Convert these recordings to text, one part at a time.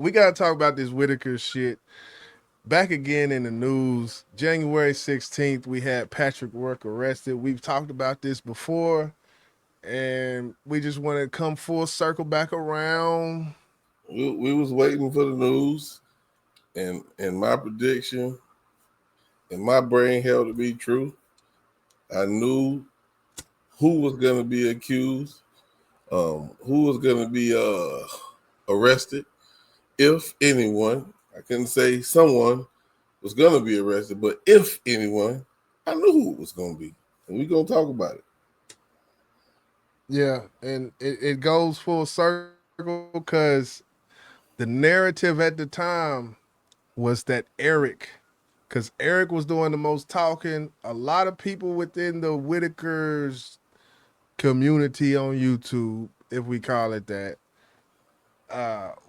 we got to talk about this Whittaker shit. Back again in the news, January 16th, we had Patrick Roark arrested. We've talked about this before, and we just want to come full circle back around. We was waiting for the news, and my prediction, and my brain held to be true. I knew who was going to be accused, who was going to be arrested, if anyone. I couldn't say someone was going to be arrested, but if anyone, I knew who it was going to be, and we're going to talk about it. Yeah, and it goes full circle because the narrative at the time was that because Eric was doing the most talking. A lot of people within the Whitakers community on YouTube, if we call it that,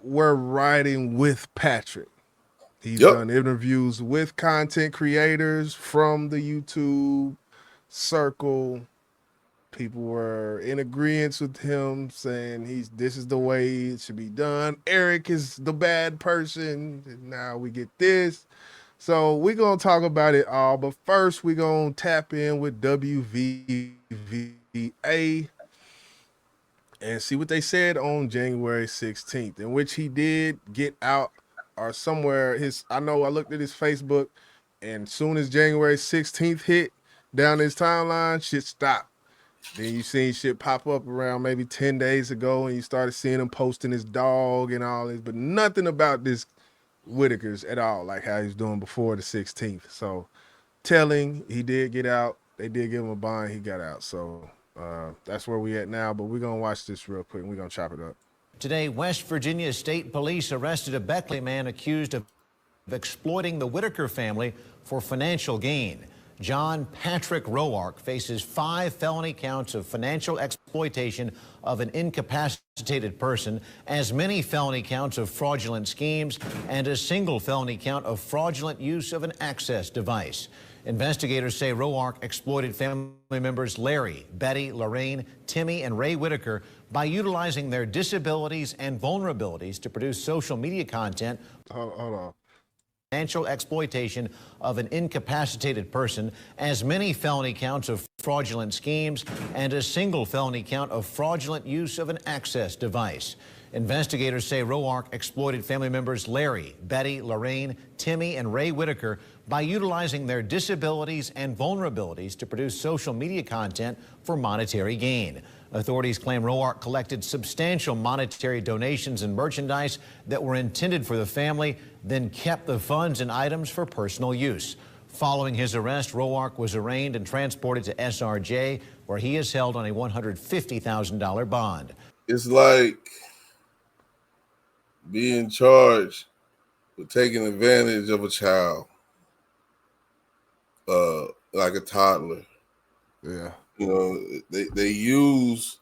were riding with Patrick. He's Yep. done interviews with content creators from the YouTube circle. People were in agreement with him, saying this is the way it should be done. Eric is the bad person. And now we get this. So we're gonna talk about it all, but first we're gonna tap in with WVA and see what they said on January 16th, in which he did get out or somewhere. I know I looked at his Facebook, and soon as January 16th hit down his timeline, shit stopped. Then you seen shit pop up around maybe 10 days ago, and you started seeing him posting his dog and all this, but nothing about this Whitaker's at all, like how he's doing before the 16th. So telling, he did get out. They did give him a bond. He got out. So that's where we at now. But we're going to watch this real quick, and we're going to chop it up. Today, West Virginia State Police arrested a Beckley man accused of exploiting the Whittaker family for financial gain. John Patrick Roark faces 5 felony counts of financial exploitation of an incapacitated person, as many felony counts of fraudulent schemes, and a single felony count of fraudulent use of an access device. Investigators say Roark exploited family members Larry, Betty, Lorraine, Timmy, and Ray Whittaker by utilizing their disabilities and vulnerabilities to produce social media content. Hold on. Financial exploitation of an incapacitated person, as many felony counts of fraudulent schemes, and a single felony count of fraudulent use of an access device. Investigators say Roark exploited family members Larry, Betty, Lorraine, Timmy, and Ray Whittaker by utilizing their disabilities and vulnerabilities to produce social media content for monetary gain. Authorities claim Roark collected substantial monetary donations and merchandise that were intended for the family, then kept the funds and items for personal use. Following his arrest, Roark was arraigned and transported to SRJ, where he is held on a $150,000 bond. It's like being charged with taking advantage of a child, like a toddler. Yeah. You know, they use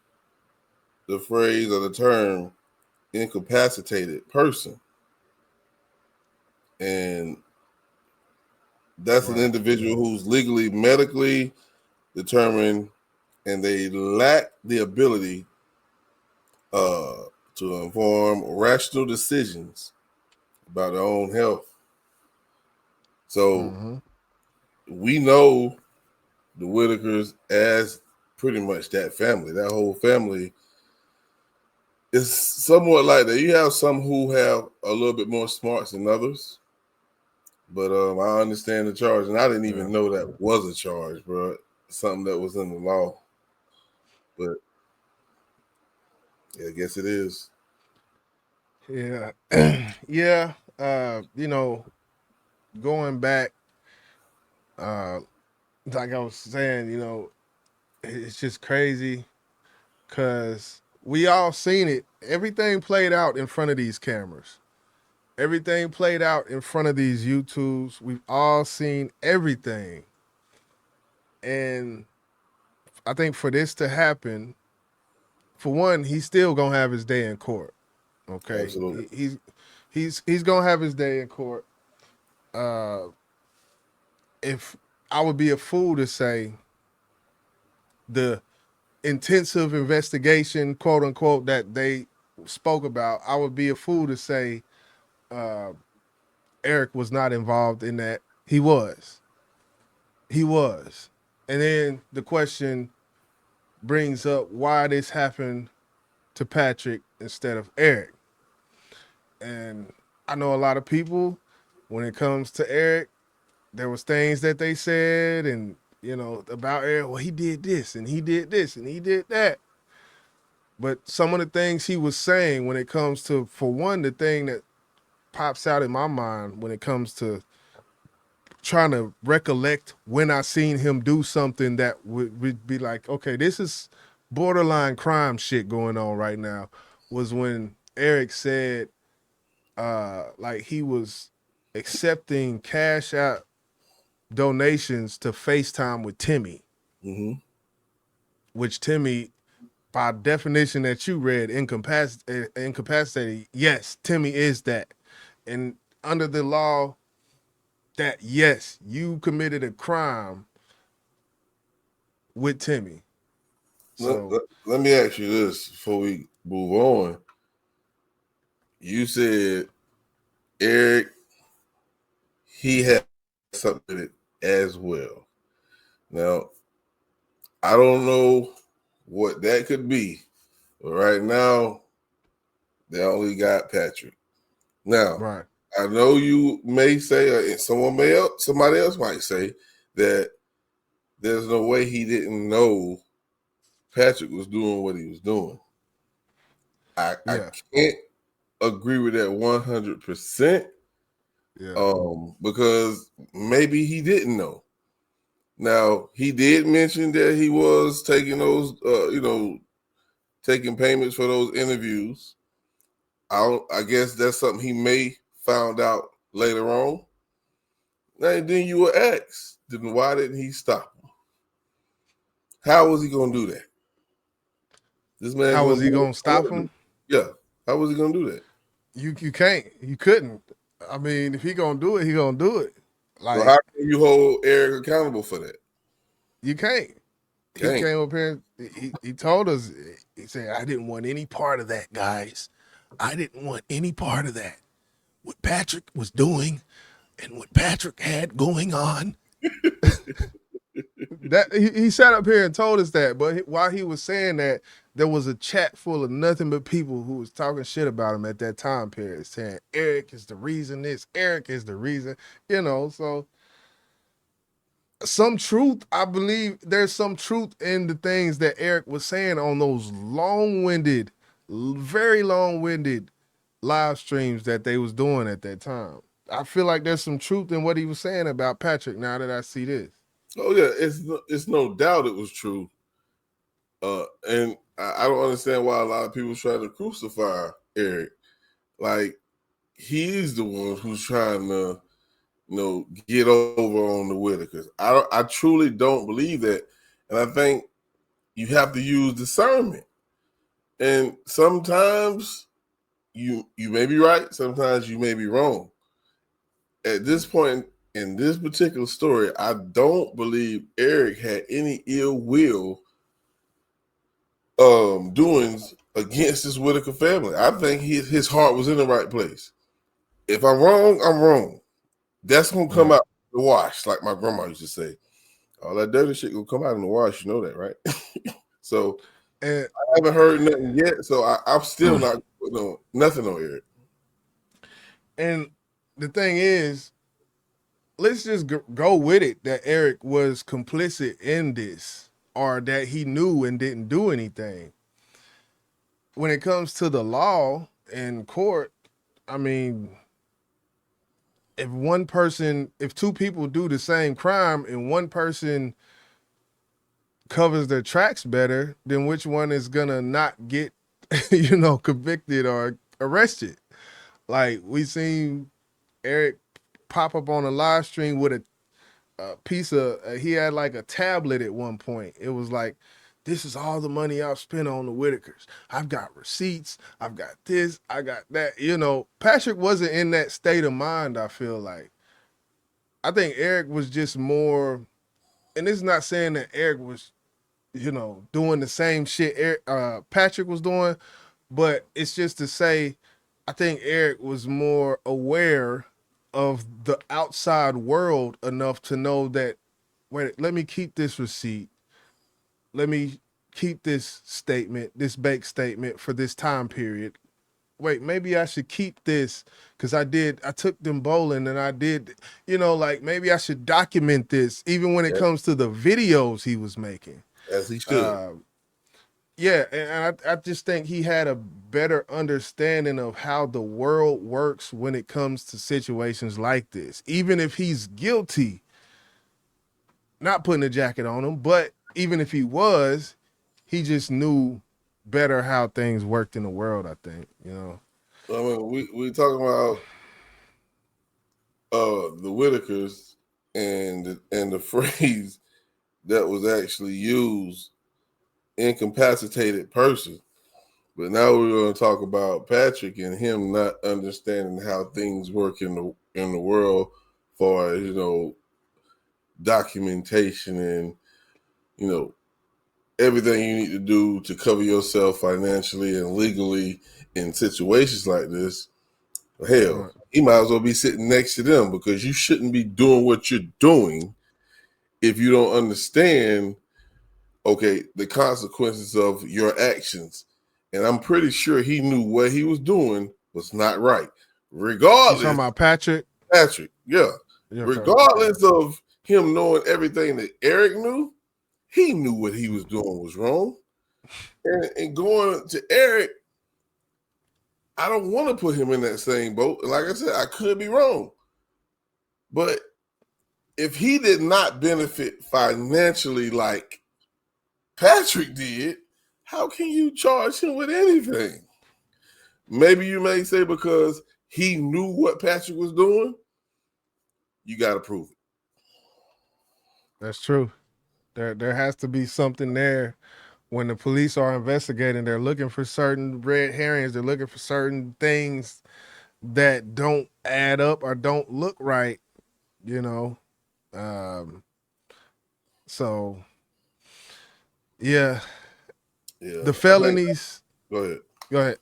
the phrase or the term incapacitated person. And that's an individual who's legally, medically determined, and they lack the ability to inform rational decisions about their own health. So we know the Whitakers as pretty much that family. That whole family is somewhat like that. You have some who have a little bit more smarts than others, but I understand the charge, and I didn't even know that was a charge, bro. Something that was in the law, but yeah, I guess it is. Yeah. Yeah. You know, going back, like I was saying, you know, it's just crazy because we all seen it. Everything played out in front of these cameras. Everything played out in front of these YouTubes. We've all seen everything. And I think for this to happen, for one, he's still gonna have his day in court. Okay. Absolutely. He's gonna have his day in court. If I would be a fool to say the intensive investigation, quote unquote, that they spoke about, I would be a fool to say uh, Eric was not involved in that. He was. He was. And then the question brings up why this happened to Patrick instead of Eric. And I know a lot of people, when it comes to Eric, there was things that they said and about Eric. Well, he did this and he did this and he did that. But some of the things he was saying when it comes to, for one, the thing that pops out in my mind when it comes to trying to recollect when I seen him do something that would be like, okay, this is borderline crime shit going on right now, was when Eric said like he was accepting cash out donations to FaceTime with Timmy, Mm-hmm. which Timmy, by definition that you read, incapacitated. Yes, Timmy is that. And under the law, that yes, you committed a crime with Timmy. Let, So let, let me ask you this before we move on. You said Eric, he had something with it as well. Now, I don't know what that could be, but right now, they only got Patrick. Now, right. I know you may say, or somebody else might say that there's no way he didn't know Patrick was doing what he was doing. I Yeah. can't agree with that 100%. Yeah. Because maybe he didn't know. Now he did mention that he was taking those, taking payments for those interviews. I guess that's something he may found out later on. Now then you were asked, then why didn't he stop him? How was he going to do that? This man How was going to he do gonna what stop I do. him? Yeah, how was he going to do that? You can't. You couldn't. I mean, if he gonna do it, he gonna do it. So how Like, can you hold Eric accountable for that? you can't. He Can't. came up here and he told us, he said, I didn't want any part of that, guys. I didn't want any part of that. What Patrick was doing and what Patrick had going on. That he sat up here and told us that, but while he was saying that, there was a chat full of nothing but people who was talking shit about him at that time period, saying Eric is the reason this, Eric is the reason, So some truth, I believe there's some truth in the things that Eric was saying on those long-winded, very long-winded live streams that they was doing at that time. I feel like there's some truth in what he was saying about Patrick now that I see this. Oh yeah, it's no doubt it was true. And I don't understand why a lot of people try to crucify Eric. Like he's the one who's trying to, get over on the Whittakers. I truly don't believe that, and I think you have to use discernment. And sometimes you may be right, sometimes you may be wrong. At this point in this particular story, I don't believe Eric had any ill will doings against this Whittaker family. I think his heart was in the right place. If I'm wrong, I'm wrong. That's gonna come Right. out in the wash, like my grandma used to say. All that dirty shit gonna come out in the wash. You know that, right? So And I haven't heard nothing yet. So I'm still not putting on nothing on Eric. and the thing is, let's just go with it that Eric was complicit in this or that he knew and didn't do anything. When it comes to the law in court, I mean, if two people do the same crime and one person covers their tracks better, then which one is gonna not get, convicted or arrested? Like we seen Eric pop up on a live stream with a piece of, he had like a tablet at one point. It was like, this is all the money I've spent on the Whittakers. I've got receipts. I've got this. I got that. Patrick wasn't in that state of mind, I feel like. I think Eric was just more, and it's not saying that Eric was, doing the same shit Patrick was doing, but it's just to say I think Eric was more aware of the outside world enough to know that, wait, let me keep this receipt. Let me keep this statement, this bank statement for this time period. Wait, maybe I should keep this because I took them bowling and I did, like maybe I should document this even when it Yeah, comes to the videos he was making. as he should. Uh, yeah, and I just think he had a better understanding of how the world works when it comes to situations like this. Even if he's guilty, not putting a jacket on him, but even if he was, he just knew better how things worked in the world, I think. I mean, we talking about the Whittakers and the phrase that was actually used, incapacitated person. But now we're going to talk about Patrick and him not understanding how things work in the world for documentation and everything you need to do to cover yourself financially and legally in situations like this. Hell, Right. he might as well be sitting next to them because you shouldn't be doing what you're doing if you don't understand, the consequences of your actions. And I'm pretty sure he knew what he was doing was not right. You talking Regardless, about Patrick? Patrick, yeah. Yeah, okay. Regardless of him knowing everything that Eric knew, he knew what he was doing was wrong. And going to Eric, I don't want to put him in that same boat. Like I said, I could be wrong. But if he did not benefit financially like Patrick did, how can you charge him with anything? Maybe you may say because he knew what Patrick was doing, you got to prove it. That's true. There has to be something there. When the police are investigating, they're looking for certain red herrings. They're looking for certain things that don't add up or don't look right, you know. Um, so yeah, Yeah. the felonies. Go ahead. Go ahead.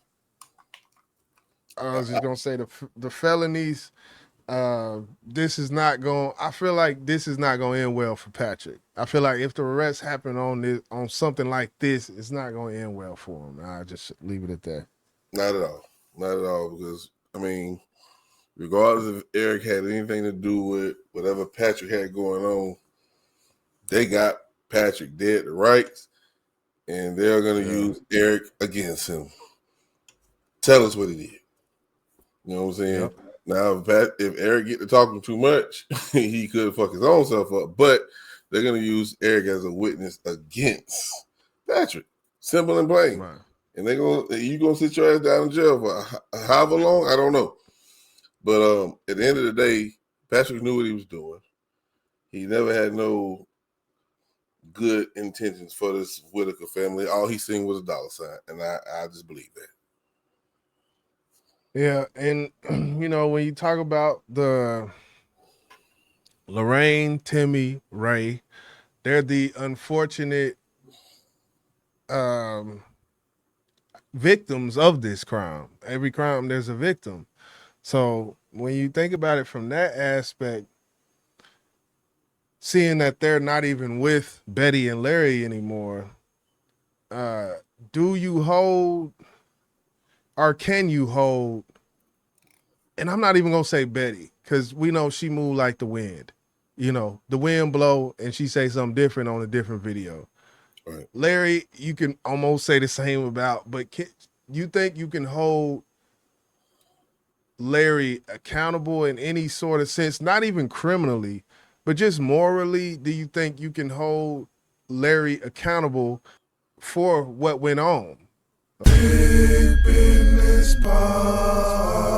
I was just gonna say the felonies. This is not going. I feel like this is not going to end well for Patrick. I feel like if the arrest happened on something like this, it's not going to end well for him. I just leave it at that. Not at all. Not at all. Because, I mean, regardless if Eric had anything to do with whatever Patrick had going on, they got Patrick dead to rights, and they're going to use Eric against him. Tell us what he did. You know what I'm saying? Yep. Now, if Eric get to talking too much, he could fuck his own self up. But they're going to use Eric as a witness against Patrick. Simple and plain. Right. And you gonna sit your ass down in jail for however long? I don't know. But at the end of the day, Patrick knew what he was doing. He never had no good intentions for this Whittaker family. All he seen was a dollar sign, and I just believe that. Yeah, and when you talk about the Lorraine, Timmy, Ray, they're the unfortunate victims of this crime. Every crime, there's a victim. So when you think about it from that aspect, seeing that they're not even with Betty and Larry anymore, do you hold or can you hold? And I'm not even gonna say Betty because we know she moved like the wind. The wind blow and she say something different on a different video. Right. Larry, you can almost say the same about, but you think you can hold Larry accountable in any sort of sense, not even criminally, but just morally? Do you think you can hold Larry accountable for what went on? Big Business Podcast.